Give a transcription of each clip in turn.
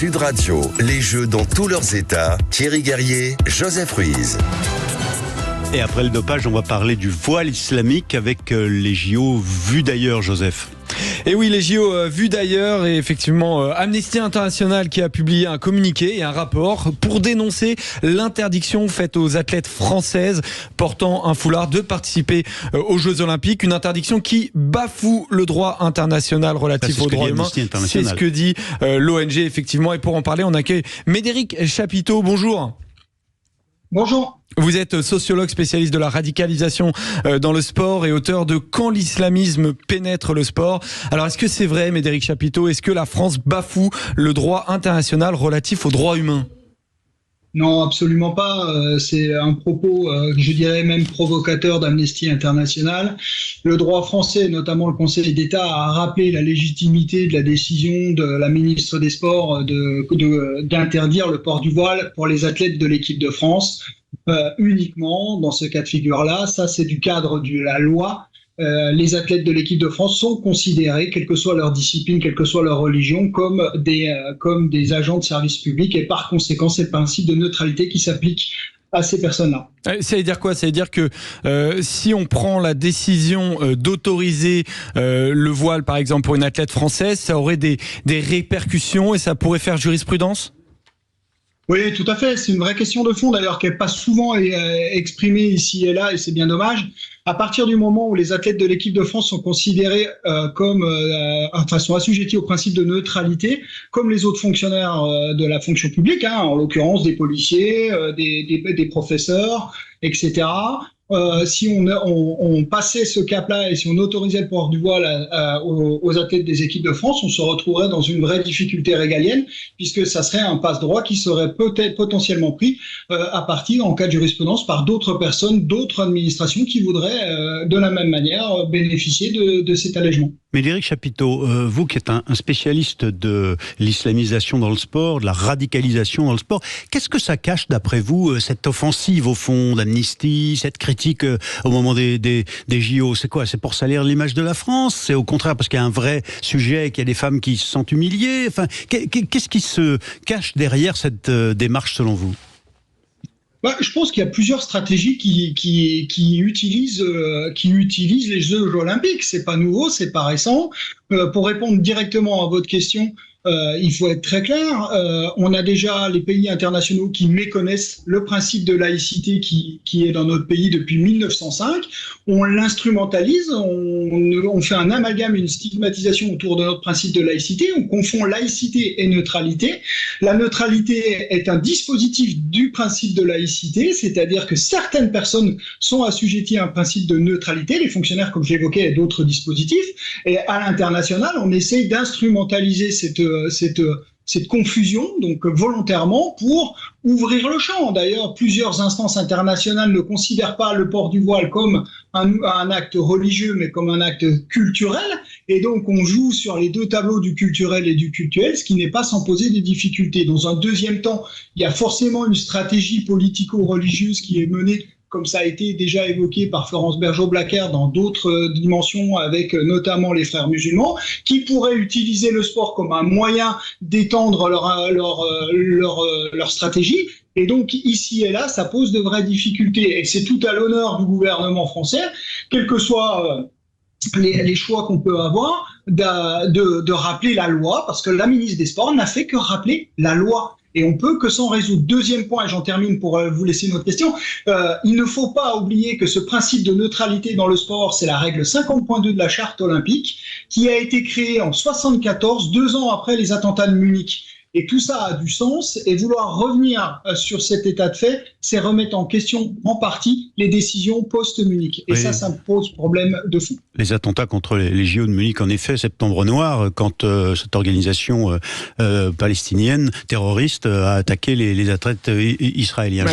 Sud Radio, les Jeux dans tous leurs états. Thierry Guerrier, Joseph Ruiz. Et après le dopage, on va parler du voile islamique avec les JO vus d'ailleurs, Joseph. Et oui, les JO vus d'ailleurs, et effectivement Amnesty International qui a publié un communiqué et un rapport pour dénoncer l'interdiction faite aux athlètes françaises portant un foulard de participer aux Jeux Olympiques, une interdiction qui bafoue le droit international relatif aux droits humains. C'est ce que dit l'ONG effectivement. Et pour en parler, on accueille Médéric Chapiteau. Bonjour. Bonjour. Vous êtes sociologue spécialiste de la radicalisation dans le sport et auteur de Quand l'islamisme pénètre le sport. Alors est-ce que c'est vrai, Médéric Chapiteau, est-ce que la France bafoue le droit international relatif aux droits humains ? Non, absolument pas. C'est un propos, je dirais même provocateur d'Amnesty International. Le droit français, notamment le Conseil d'État, a rappelé la légitimité de la décision de la ministre des Sports d'interdire le port du voile pour les athlètes de l'équipe de France. Uniquement dans ce cas de figure-là, ça c'est du cadre de la loi. Les athlètes de l'équipe de France sont considérés, quelle que soit leur discipline, quelle que soit leur religion, comme des agents de service public, et par conséquent c'est le principe de neutralité qui s'applique à ces personnes-là. Ça veut dire quoi ? Ça veut dire que si on prend la décision d'autoriser le voile, par exemple, pour une athlète française, ça aurait des répercussions et ça pourrait faire jurisprudence ? Oui, tout à fait. C'est une vraie question de fond, d'ailleurs, qui n'est pas souvent exprimée ici et là, et c'est bien dommage. À partir du moment où les athlètes de l'équipe de France sont considérés sont assujettis au principe de neutralité, comme les autres fonctionnaires de la fonction publique, en l'occurrence des policiers, des professeurs, etc. Si on passait ce cap-là et si on autorisait le port du voile aux athlètes des équipes de France, on se retrouverait dans une vraie difficulté régalienne, puisque ça serait un passe-droit qui serait peut-être potentiellement pris à partir, en cas de jurisprudence, par d'autres personnes, d'autres administrations qui voudraient de la même manière bénéficier de cet allègement. Médéric Chapiteau, vous qui êtes un spécialiste de l'islamisation dans le sport, de la radicalisation dans le sport, qu'est-ce que ça cache d'après vous, cette offensive au fond d'Amnesty, cette critique au moment des JO ? C'est quoi ? C'est pour salir l'image de la France ? C'est au contraire parce qu'il y a un vrai sujet, qu'il y a des femmes qui se sentent humiliées ? Enfin, qu'est-ce qui se cache derrière cette démarche selon vous ? Je pense qu'il y a plusieurs stratégies qui utilisent les Jeux olympiques. C'est pas nouveau, c'est pas récent. Pour répondre directement à votre question, il faut être très clair. On a déjà les pays internationaux qui méconnaissent le principe de laïcité qui est dans notre pays depuis 1905. On l'instrumentalise, on fait un amalgame, une stigmatisation autour de notre principe de laïcité. On confond laïcité et neutralité. La neutralité est un dispositif du principe de laïcité, c'est-à-dire que certaines personnes sont assujetties à un principe de neutralité, les fonctionnaires, comme j'évoquais, et d'autres dispositifs. Et à l'international, on essaye d'instrumentaliser cette confusion, donc volontairement, pour ouvrir le champ. D'ailleurs, plusieurs instances internationales ne considèrent pas le port du voile comme un acte religieux, mais comme un acte culturel. Et donc, on joue sur les deux tableaux du culturel et du cultuel, ce qui n'est pas sans poser des difficultés. Dans un deuxième temps, il y a forcément une stratégie politico-religieuse qui est menée, comme ça a été déjà évoqué par Florence Bergeaud-Blacker dans d'autres dimensions, avec notamment les frères musulmans, qui pourraient utiliser le sport comme un moyen d'étendre leur stratégie. Et donc, ici et là, ça pose de vraies difficultés. Et c'est tout à l'honneur du gouvernement français, quels que soient les choix qu'on peut avoir, de rappeler la loi, parce que la ministre des Sports n'a fait que rappeler la loi. Et on peut que s'en résoudre. Deuxième point, et j'en termine pour vous laisser une autre question, il ne faut pas oublier que ce principe de neutralité dans le sport, c'est la règle 50.2 de la charte olympique, qui a été créée en 1974, 2 ans après les attentats de Munich. Et tout ça a du sens, et vouloir revenir sur cet état de fait, c'est remettre en question en partie les décisions post-Munich. Et oui, ça me pose problème de fond. Les attentats contre les JO de Munich, en effet, Septembre Noir, quand cette organisation palestinienne terroriste a attaqué les athlètes israéliens.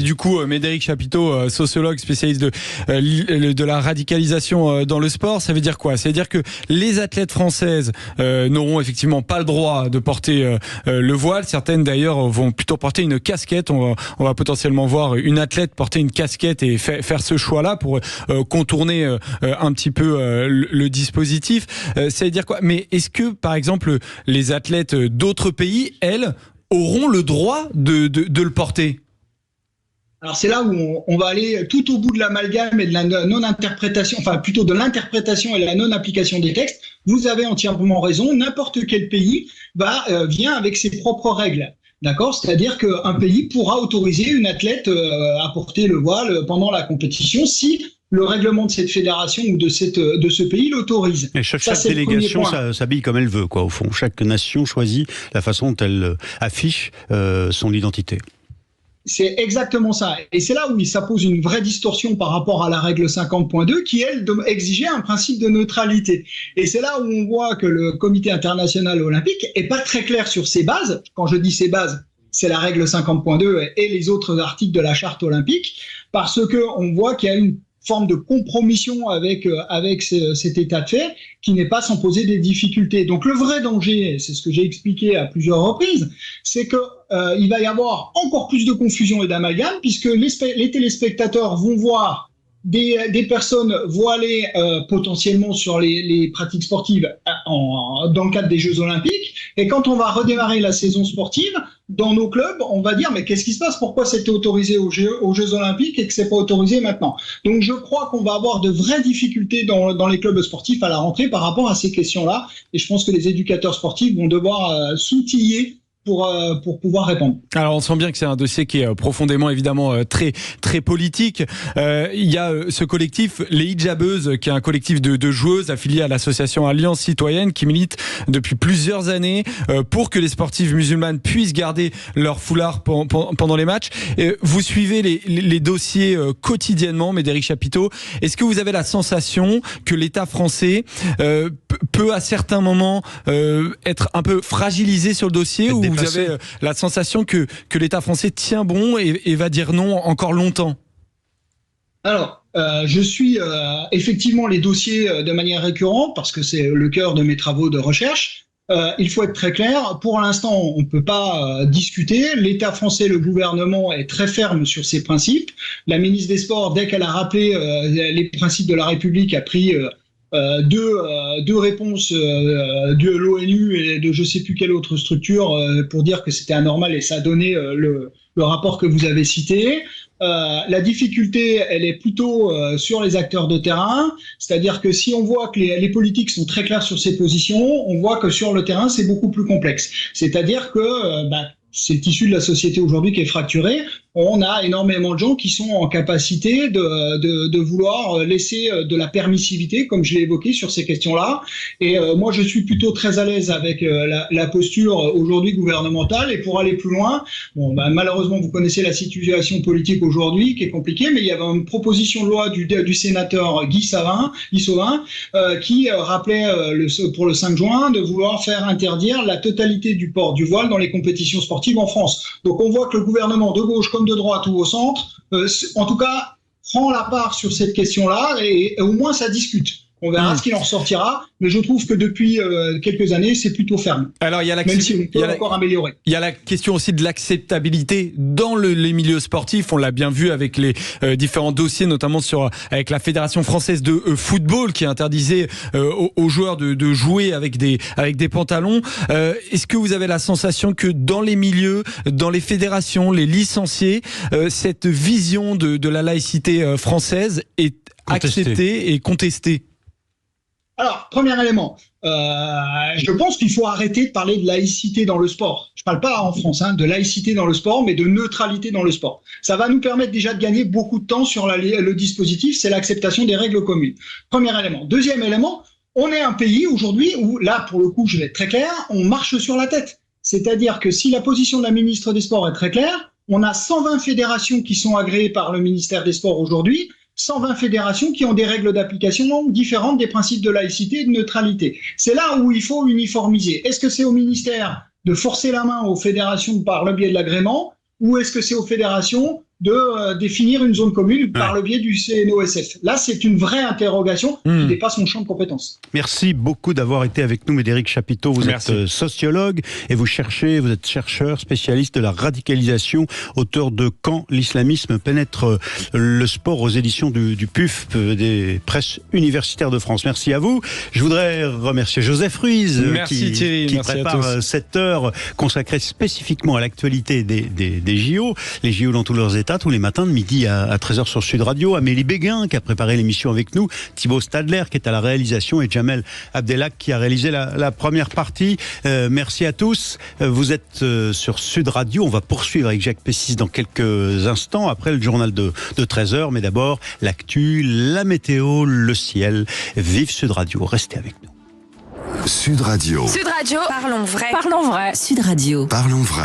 Du coup, Médéric Chapiteau, sociologue spécialiste de la radicalisation dans le sport, ça veut dire quoi ? Ça veut dire que les athlètes françaises n'auront effectivement pas le droit de porter le voile. Certaines d'ailleurs vont plutôt porter une casquette. On va potentiellement voir une athlète porter une casquette et faire ce choix-là pour contourner un petit peu le dispositif. Ça veut dire quoi? Mais est-ce que, par exemple, les athlètes d'autres pays, elles, auront le droit de le porter? Alors c'est là où on va aller tout au bout de l'amalgame et de la non-interprétation, enfin plutôt de l'interprétation et de la non-application des textes. Vous avez entièrement raison, n'importe quel pays vient avec ses propres règles. D'accord? C'est-à-dire qu'un pays pourra autoriser une athlète à porter le voile pendant la compétition si le règlement de cette fédération ou de ce pays l'autorise. Et chaque délégation s'habille comme elle veut, quoi, au fond. Chaque nation choisit la façon dont elle affiche son identité. C'est exactement ça. Et c'est là où ça pose une vraie distorsion par rapport à la règle 50.2 qui, elle, exigeait un principe de neutralité. Et c'est là où on voit que le Comité international olympique est pas très clair sur ses bases. Quand je dis ses bases, c'est la règle 50.2 et les autres articles de la charte olympique, parce que on voit qu'il y a une forme de compromission avec cet état de fait qui n'est pas sans poser des difficultés. Donc le vrai danger, c'est ce que j'ai expliqué à plusieurs reprises, c'est que il va y avoir encore plus de confusion et d'amalgame puisque les téléspectateurs vont voir des personnes voilées potentiellement sur les pratiques sportives dans le cadre des Jeux Olympiques. Et quand on va redémarrer la saison sportive, dans nos clubs, on va dire mais qu'est-ce qui se passe? Pourquoi c'était autorisé aux Jeux Olympiques et que c'est pas autorisé maintenant? Donc je crois qu'on va avoir de vraies difficultés dans les clubs sportifs à la rentrée par rapport à ces questions-là. Et je pense que les éducateurs sportifs vont devoir s'outiller pour pouvoir répondre. Alors on sent bien que c'est un dossier qui est profondément évidemment très très politique. Il y a ce collectif Les Hijabeuses qui est un collectif de joueuses affilié à l'association Alliance Citoyenne qui milite depuis plusieurs années pour que les sportives musulmanes puissent garder leur foulard pendant les matchs. Vous suivez les dossiers quotidiennement, Médéric Chapiteau. Est-ce que vous avez la sensation que l'État français peut à certains moments être un peu fragilisé sur le dossier ou vous avez la sensation que l'État français tient bon et va dire non encore longtemps? Alors, je suis effectivement les dossiers de manière récurrente parce que c'est le cœur de mes travaux de recherche. Il faut être très clair. Pour l'instant, on ne peut pas discuter. L'État français, le gouvernement est très ferme sur ses principes. La ministre des Sports, dès qu'elle a rappelé les principes de la République, a pris deux réponses de l'ONU et de je sais plus quelle autre structure pour dire que c'était anormal et ça a donné le rapport que vous avez cité. La difficulté, elle est plutôt sur les acteurs de terrain, c'est-à-dire que si on voit que les politiques sont très clairs sur ces positions, on voit que sur le terrain, c'est beaucoup plus complexe. C'est-à-dire que c'est issu de la société aujourd'hui qui est fracturée. On a énormément de gens qui sont en capacité de vouloir laisser de la permissivité, comme je l'ai évoqué sur ces questions-là. Et moi, je suis plutôt très à l'aise avec la posture aujourd'hui gouvernementale. Et pour aller plus loin, malheureusement, vous connaissez la situation politique aujourd'hui qui est compliquée, mais il y avait une proposition de loi du sénateur Guy Sauvin qui rappelait pour le 5 juin de vouloir faire interdire la totalité du port du voile dans les compétitions sportives en France. Donc on voit que le gouvernement de gauche comme de droite ou au centre, en tout cas, prend la part sur cette question-là et au moins ça discute. On verra ce qu'il en ressortira, mais je trouve que depuis quelques années, c'est plutôt ferme. Alors, il y a même si on peut encore améliorer. Il y a la question aussi de l'acceptabilité dans les milieux sportifs. On l'a bien vu avec les différents dossiers, notamment avec la Fédération française de football qui interdisait aux joueurs de jouer avec des pantalons. Est-ce que vous avez la sensation que dans les milieux, dans les fédérations, les licenciés, cette vision de la laïcité française est acceptée et contestée? Alors, premier élément, je pense qu'il faut arrêter de parler de laïcité dans le sport. Je parle pas en France de laïcité dans le sport, mais de neutralité dans le sport. Ça va nous permettre déjà de gagner beaucoup de temps sur le dispositif, c'est l'acceptation des règles communes. Premier élément. Deuxième élément, on est un pays aujourd'hui où, là, pour le coup, je vais être très clair, on marche sur la tête. C'est-à-dire que si la position de la ministre des Sports est très claire, on a 120 fédérations qui sont agréées par le ministère des Sports aujourd'hui, 120 fédérations qui ont des règles d'application différentes des principes de laïcité et de neutralité. C'est là où il faut uniformiser. Est-ce que c'est au ministère de forcer la main aux fédérations par le biais de l'agrément ou est-ce que c'est aux fédérations de définir une zone commune par le biais du CNOSF. Là, c'est une vraie interrogation qui dépasse mon champ de compétences. Merci beaucoup d'avoir été avec nous, Médéric Chapiteau. Vous êtes sociologue et vous êtes chercheur, spécialiste de la radicalisation, auteur de Quand l'islamisme pénètre le sport aux éditions du PUF, des presses universitaires de France. Merci à vous. Je voudrais remercier Joseph Ruiz qui prépare cette heure consacrée spécifiquement à l'actualité des JO. Les JO dans tous leurs états, tous les matins de midi à 13h sur Sud Radio. Amélie Béguin qui a préparé l'émission avec nous. Thibaut Stadler qui est à la réalisation et Jamel Abdelak qui a réalisé la première partie. Merci à tous. Vous êtes sur Sud Radio. On va poursuivre avec Jacques Pessis dans quelques instants après le journal de 13h. Mais d'abord, l'actu, la météo, le ciel. Vive Sud Radio. Restez avec nous. Sud Radio. Sud Radio. Parlons vrai. Parlons vrai. Sud Radio. Parlons vrai.